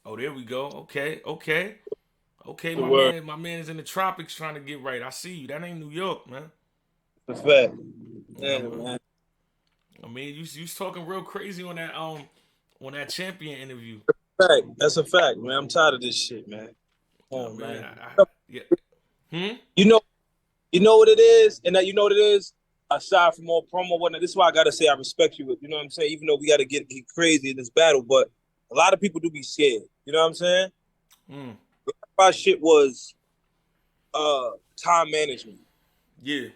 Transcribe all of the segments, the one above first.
Oh, there we go. Okay, okay, okay. The word. My man is in the tropics trying to get right. I see you. That ain't New York, man. The fact. Yeah, Yeah, man. man. I mean, you was talking real crazy on that champion interview. Fact. That's a fact, man. I'm tired of this shit, man. I Oh mean, man. yeah. Hmm. You know, you know what it is, and that you know what it is. Aside from all promo, whatnot, this is why I gotta say I respect you. You know what I'm saying? Even though we gotta get crazy in this battle, but a lot of people do be scared. You know what I'm saying? Mm. My shit was time management. Yeah.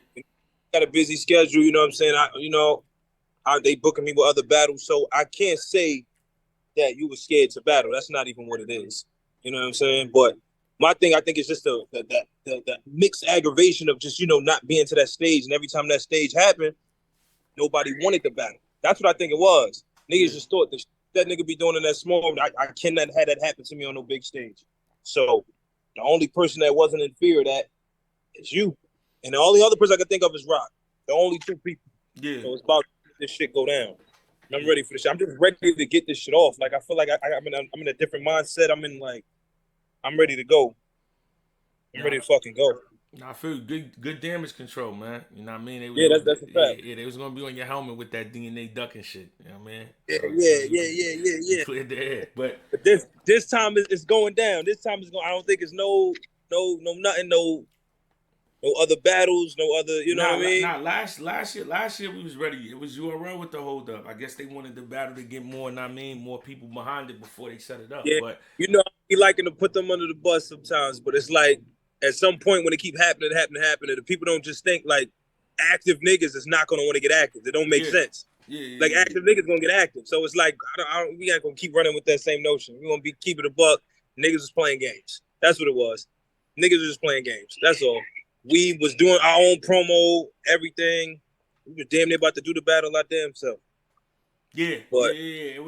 Got a busy schedule. You know what I'm saying? They booking me with other battles, so I can't say that you were scared to battle. That's not even what it is. You know what I'm saying? But my thing, I think, is just the mixed aggravation of just not being to that stage, and every time that stage happened, nobody wanted the battle. That's what I think it was. Niggas Yeah. just thought that nigga be doing in that small. I cannot have that happen to me on no big stage. So the only person that wasn't in fear of that is you, and the only other person I can think of is Rock. The only two people. Yeah. So it's about this shit go down. And I'm Yeah. ready for this shit. I'm just ready to get this shit off. Like I feel like I'm in a different mindset. I'm ready to go. I'm Nah, ready to fucking go. nah, I feel good damage control, man. You know what I mean? Yeah, that's a Yeah, fact. yeah, they was gonna be on your helmet with that DNA ducking shit. You know what I mean? Yeah, So yeah, you yeah, could yeah, yeah, you yeah. cleared the air, but But this time it's going down. This time it's going. I don't think it's no nothing, no other battles, no other. You know what I mean? nah. Last year we was ready. It was URL with the hold up. I guess they wanted the battle to get more. Know what I mean, more people behind it before they set it up. Yeah. But We liking to put them under the bus sometimes, but it's like at some point when it keep happening, the people don't just think like active niggas is not gonna want to get active. It don't make yeah, sense. yeah, Like yeah, active niggas gonna get active. So it's like we ain't gonna keep running with that same notion. We gonna be keeping a buck. Niggas was playing games. That's what it was. Niggas was just playing games. That's all. We was doing our own promo, everything. We were damn near about to do the battle our damn self. yeah, yeah, But yeah. It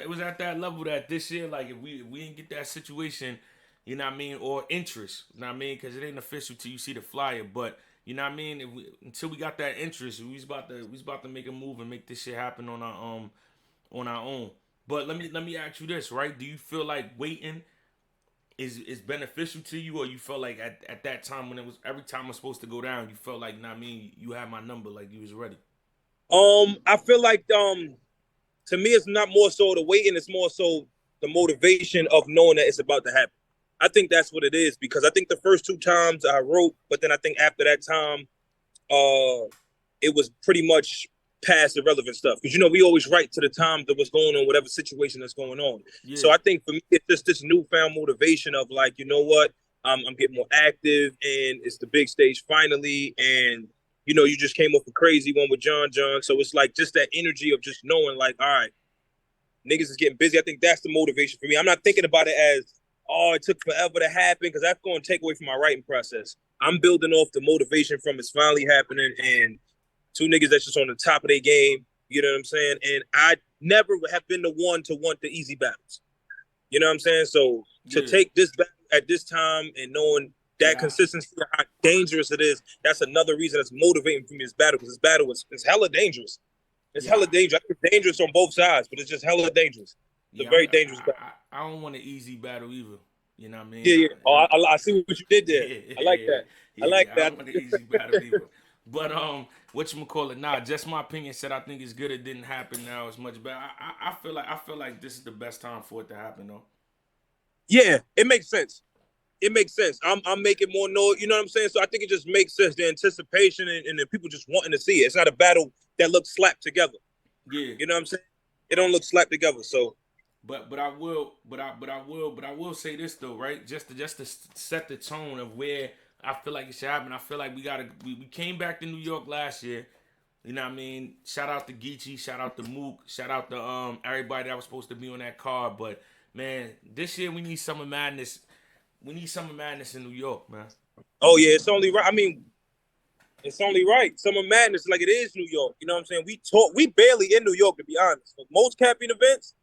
was at that level that this year, like if we didn't get that situation, you know what I mean, or interest, you know what I mean, because it ain't official till you see the flyer. But you know what I mean, until we got that interest, we was about to make a move and make this shit happen on our own. But let me ask you this, right? Do you feel like waiting is beneficial to you, or you felt like at that time when it was every time it was supposed to go down, you felt like, nah, I mean, you had my number, like you was ready. I feel like to me it's not more so the waiting, it's more so the motivation of knowing that it's about to happen. I think that's what it is because I think the first two times I wrote, but then I think after that time, it was pretty much past irrelevant stuff because we always write to the time that what's going on, whatever situation that's going on. So Yeah, I think for me, it's just this newfound motivation of like, you know what, I'm getting more active, and it's the big stage finally, and you just came off a crazy one with John, so it's like just that energy of just knowing, like, all right, niggas is getting busy. I think that's the motivation for me. I'm not thinking about it as, oh, it took forever to happen because that's going to take away from my writing process. I'm building off the motivation from it's finally happening and two niggas that's just on the top of their game. You know what I'm saying? And I never have been the one to want the easy battles. You know what I'm saying? So to yeah, take this battle at this time and knowing that yeah, consistency, how dangerous it is, that's another reason that's motivating for me this battle because this battle is hella dangerous. It's yeah, hella dangerous. It's dangerous on both sides, but it's just hella dangerous. It's a yeah. very dangerous battle. I don't want an easy battle either. You know what I mean? Yeah, yeah. Oh, I see what you did there. Yeah, I like yeah, that. I like yeah. I that. don't want an easy battle either. But what you call it? Nah, just my opinion said I think it's good. It didn't happen now as much, but I feel like this is the best time for it to happen though. Yeah, it makes sense. It makes sense. I'm making more noise. You know what I'm saying? So I think it just makes sense. The anticipation and the people just wanting to see it. It's not a battle that looks slapped together. Yeah, You know what I'm saying? It don't look slapped together. So but I will say this though, right? Just to set the tone of where I feel like it should happen. I feel like we came back to New York last year. You know what I mean? Shout out to Geechee, shout out to Mook, shout out to everybody that was supposed to be on that card. But man, this year we need Summer Madness. We need Summer Madness in New York, man. oh yeah, it's only right. I mean, it's only right. Summer Madness, like it is New York. You know what I'm saying? We barely in New York to be honest. For most camping events,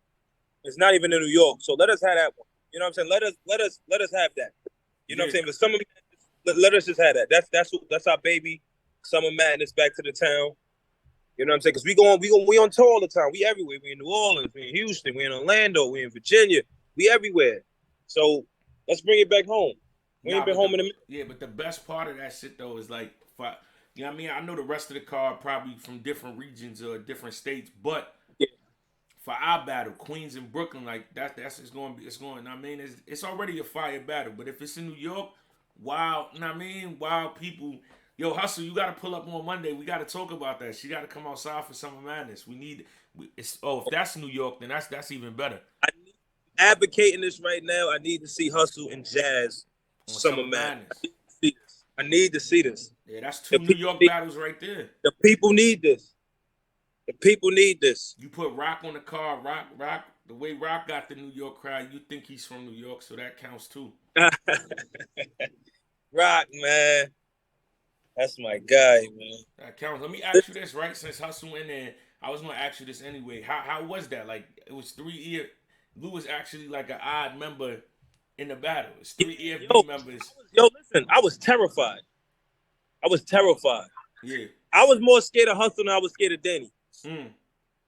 it's not even in New York. So let us have that one. You know what I'm saying? Let us have that. You know what I'm Yeah, saying? But Summer Madness, let us just have that. That's our baby. Summer Madness back to the town. You know what I'm saying? Because we on tour all the time. We everywhere. We in New Orleans, we in Houston, we in Orlando, we in Virginia. We everywhere. So let's bring it back home. We ain't Nah, been but the home in a minute. yeah, but the best part of that shit though is like, you know what I mean? I know the rest of the card probably from different regions or different states, but Yeah. for our battle, Queens and Brooklyn, like that's it's going to be it's going. I mean, it's already a fire battle, but if it's in New York, wow, you know what I mean? Wild people, yo, hustle, you got to pull up on Monday. We got to talk about that. She got to come outside for Summer Madness. We need. It's if that's New York, then that's even better. I need advocating this right now. I need to see Hustle and Jazz On Summer Summer Man. Madness. I need to see this. Yeah, that's The two New people York need, battles right there. the people need this. The people need this. You put Rock on the car, Rock. The way Rock got the New York crowd, you think he's from New York, so that counts too. Rock, man. That's my guy, man. That counts. Let me ask you this, right? Since Hustle in there, I was gonna ask you this anyway. How was that? Like it was 3 year. Lou was actually like an odd member in the battle. It's Yeah, three yo, EFB members. listen, I was terrified. I was terrified. Yeah. I was more scared of Hustle than I was scared of Danny. Mm.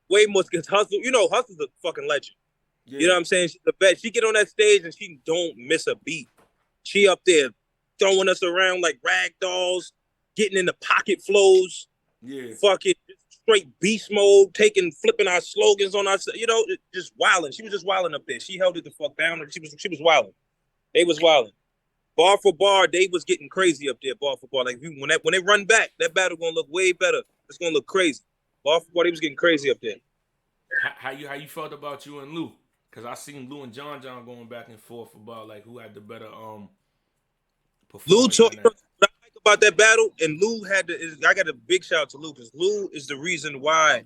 Way more scared. Hustle, Hustle's a fucking legend. You Yeah. know what I'm saying? She's the best. She get on that stage and she don't miss a beat. She up there throwing us around like rag dolls, getting in the pocket flows, Yeah. fucking straight beast mode, flipping our slogans on us, just wilding. She was just wilding up there. She held it the fuck down, and she was wilding. They was wilding. Bar for bar, they was getting crazy up there. Bar for bar, like when they run back, that battle gonna look way better. It's gonna look crazy. Bar for bar, they was getting crazy up there. How you felt about you and Lou? Cause I seen Lou and John going back and forth about like who had the better Lou performance told on that. what I like about that battle, and Lou I got a big shout out to Lou because Lou is the reason why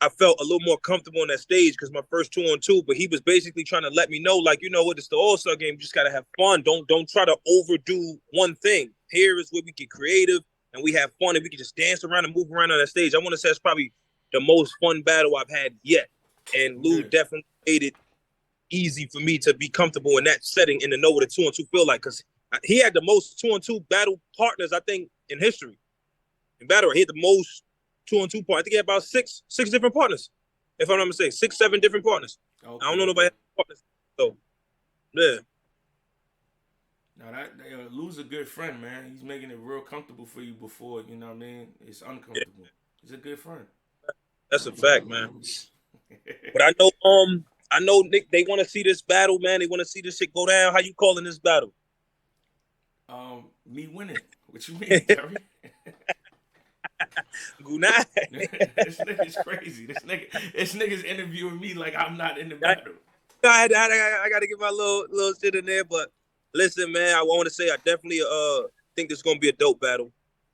I felt a little more comfortable on that stage because my first 2-on-2, but he was basically trying to let me know, like, you know what, it's the All-Star game. You just gotta have fun. Don't try to overdo one thing. Here is where we get creative and we have fun and we can just dance around and move around on that stage. I want to say it's probably the most fun battle I've had yet. And Lou Yeah. definitely made it easy for me to be comfortable in that setting and to know what a 2-on-2 feel like. Because he had the most 2-on-2 battle partners, I think, in history. In battle, he had the most 2-on-2 partners. I think he had about six different partners. If I'm not mistaken, 6, 7 different partners. Okay, I don't know nobody okay. had partners. So, yeah. Now that Lou's a good friend, man. He's making it real comfortable for you before, you know what I mean? It's Yeah, uncomfortable. He's a good friend. that's a fact, man. But I know Nick, they want to see this battle, man. They want to see this shit go down. How you calling this battle? Me winning. What you mean, Jerry? Good night. This nigga's crazy. This nigga's interviewing me like I'm not in the battle. I got to get my little shit in there. But listen, man, I want to say I definitely think this is gonna be a dope battle.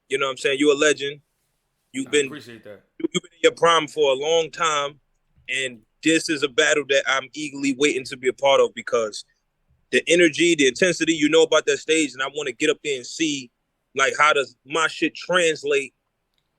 You know what I'm saying? You're a legend. You've I been appreciate that. you've been in your prime for a long time, and this is a battle that I'm eagerly waiting to be a part of because the energy, the intensity, you know about that stage, and I want to get up there and see like how does my shit translate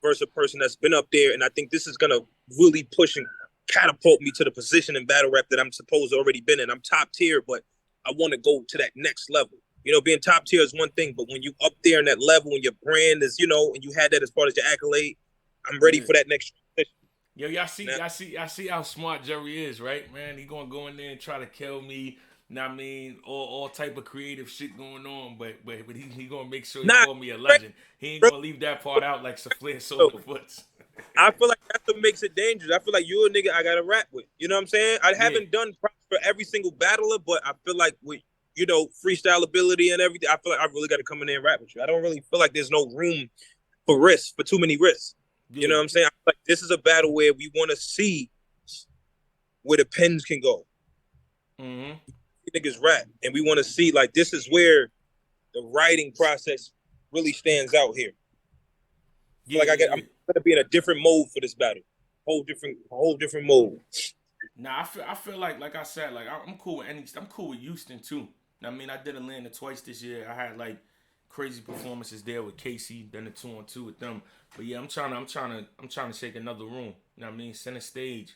versus a person that's been up there, and I think this is gonna really push and catapult me to the position in battle rap that I'm supposed to already been in. I'm top tier, but I want to go to that next level. You know, being top tier is one thing, but when you up there in that level and your brand is, and you had that as part of your accolade, I'm ready Yeah. for that next transition. Yo, Now, y'all see how smart Jerry is, right, man? He gonna go in there and try to kill me. Know what I mean, all type of creative shit going on, but he gonna make sure he nah, call me a legend. He ain't bro, gonna leave that part out like Souffle bro, Soda Foots. I feel like that's what makes it dangerous. I feel like you're a nigga I gotta rap with. You know what I'm saying? I Yeah, haven't done props for every single battler, but I feel like with freestyle ability and everything, I feel like I really got to come in there and rap with you. I don't really feel like there's no room for too many risks. You know yeah. what I'm saying? I feel like this is a battle where we want to see where the pens can go. Mm-hmm. Niggas rap, and we want to see like this is where the writing process really stands out here. I feel Yeah, like yeah, I'm yeah. gonna be in a different mode for this battle, whole different mode. Nah, I feel like I said, like I'm cool with I'm cool with Houston too. I mean, I did Atlanta twice this year. I had like crazy performances there with Casey, then the 2-on-2 with them. But yeah, I'm trying to shake another room. You know what I mean? Center stage.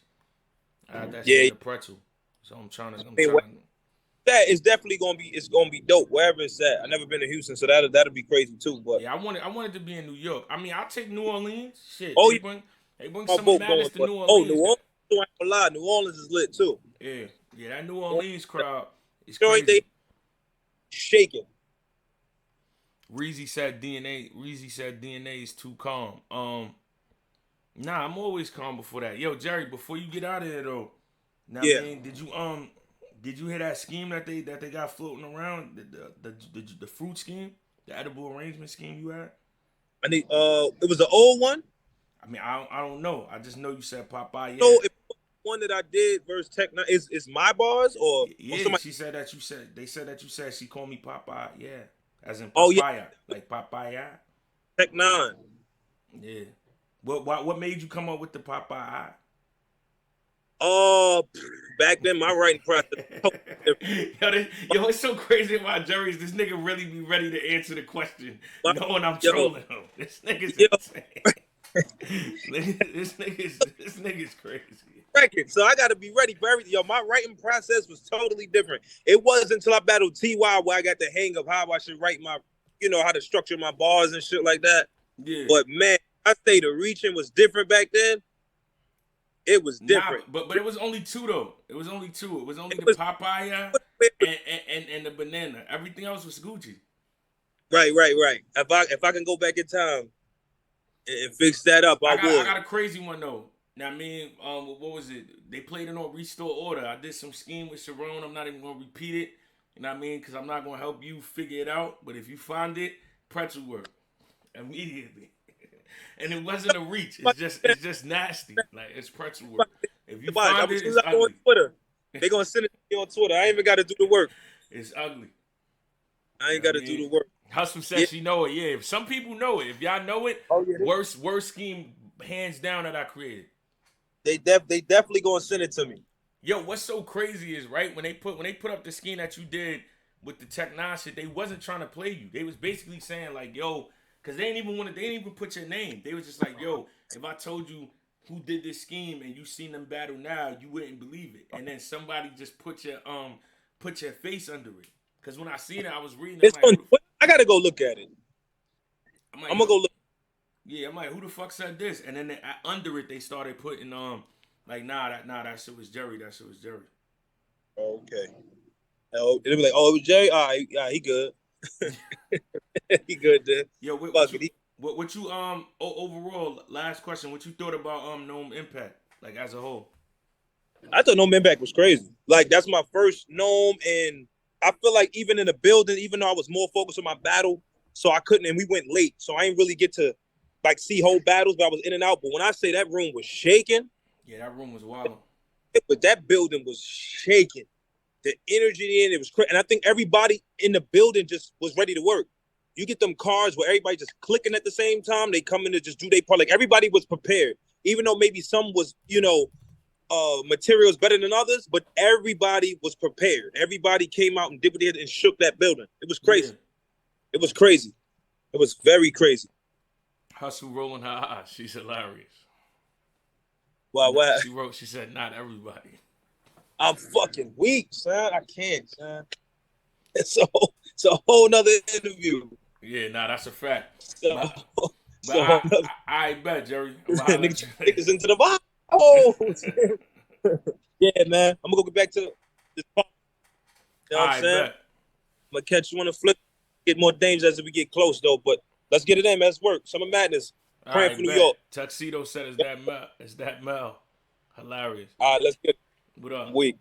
I had that shit Yeah, in the pretzel. So I'm I mean, trying to. that is definitely gonna be dope wherever it's at. I never been to Houston, so that'll be crazy too. But Yeah, I wanted to be in New York. I mean, I'll take New Orleans. Shit, oh yeah, they bring my Summer boat going. Madness to But New oh, New Orleans. Orleans, I ain't gonna lie, New Orleans is lit too. Yeah, that New Orleans crowd. It's joint they crazy. shaking. Reezy said DNA. Reezy said DNA is too calm. Nah, I'm always calm before that. Yo, Jerry, before you get out of here though, now Yeah. man, did you hear that scheme that they got floating around the fruit scheme, the edible arrangement scheme you had? I need it was the old one. I mean, I don't know. I just know you said Popeye. Yeah, No, if one that I did versus Tech Nine is my bars or yeah. somebody. She said that you said they said that you said she called me Popeye. Yeah, as in Oh yeah, papaya, like papaya. Tech Nine. Yeah. What made you come up with the Popeye? Oh, back then my writing process was totally Yo, it's so crazy about Jerry's. This nigga really be ready to answer the question, different. knowing I'm Yo, trolling him. This nigga's yo, insane. This nigga's crazy. record. So I got to be ready for everything. Yo, my writing process was totally different. It wasn't until I battled TY where I got the hang of how I should write my, how to structure my bars and shit like that. Yeah. But man, I say the reaching was different back then. It was Nah, different. but it was only two though. It was only two. It was only It the was papaya and the banana. Everything else was Gucci. right. If I can go back in time and fix that up, I I would. got a crazy one though. Now I mean, what was it? They played it on Restore Order. I did some scheme with Sharon. I'm not even gonna repeat it. You know what I mean? Because I'm not gonna help you figure it out. But if you find it, pretzel work immediately. And it wasn't a reach. It's just nasty. Like it's pretzel work. If you Watch. find As it, soon as it's I go on ugly. Twitter, they gonna send it to me on Twitter. I ain't even got to do the work. It's ugly. I You ain't know what got I to do mean? the work. Hustle says Yeah. she know it. Yeah, some people know it. If y'all know it, Oh yeah. worst scheme hands down that I created. They definitely gonna send it to me. Yo, what's so crazy is right when they put up the scheme that you did with the Tech Nine shit, they wasn't trying to play you. They was basically saying like, yo, because they didn't even put your name. They was just like, yo, if I told you who did this scheme and you seen them battle now, you wouldn't believe it. And then somebody just put your face under it. Cause when I seen it, I was reading. I'm It's like, funny. I gotta go look at it. I'm like, I'm gonna yo, go look. yeah, I'm like, who the fuck said this? And then under it, they started putting like, that shit was Jerry. That shit was Jerry. Okay. Oh, it'll be like, oh, it was Jay. All right, he good. He good then. Yo, Fuck it. what you overall last question? What you thought about Gnome Impact like as a whole? I thought No Man Back was crazy. Like that's my first gnome, and I feel like even in the building, even though I was more focused on my battle, so I couldn't, and we went late, so I didn't really get to like see whole battles, but I was in and out. But when I say that room was shaking, Yeah, that room was wild. but that building was shaking. The energy in it was crazy, and I think everybody in the building just was ready to work. You get them cars where everybody just clicking at the same time. They come in to just do their part. Like everybody was prepared, even though maybe some was, materials better than others, but everybody was prepared. Everybody came out and did what they did and shook that building. It was Yeah, crazy. It was crazy. It was very crazy. Hustle rolling her eyes. She's hilarious. Wow, wow. She wrote. She said, "Not everybody." I'm fucking weak, son. I can't, son. It's a whole nother interview. Yeah, that's a fact. So, But so whole nother, I bet Jerry. I'm gonna holler at you later. niggas into the vibe. Oh, yeah, man. I'm gonna go get back to this part. You know what I'm I saying? bet. I'm gonna catch you on the flip. Get more dangerous as we get close, though. But let's get it in, man. Let's work. Summer Madness. Praying I for New bet. York. Tuxedo said, "Is that Mel? Is that Mel?" Hilarious. All right, let's get it. What up? I'm weak.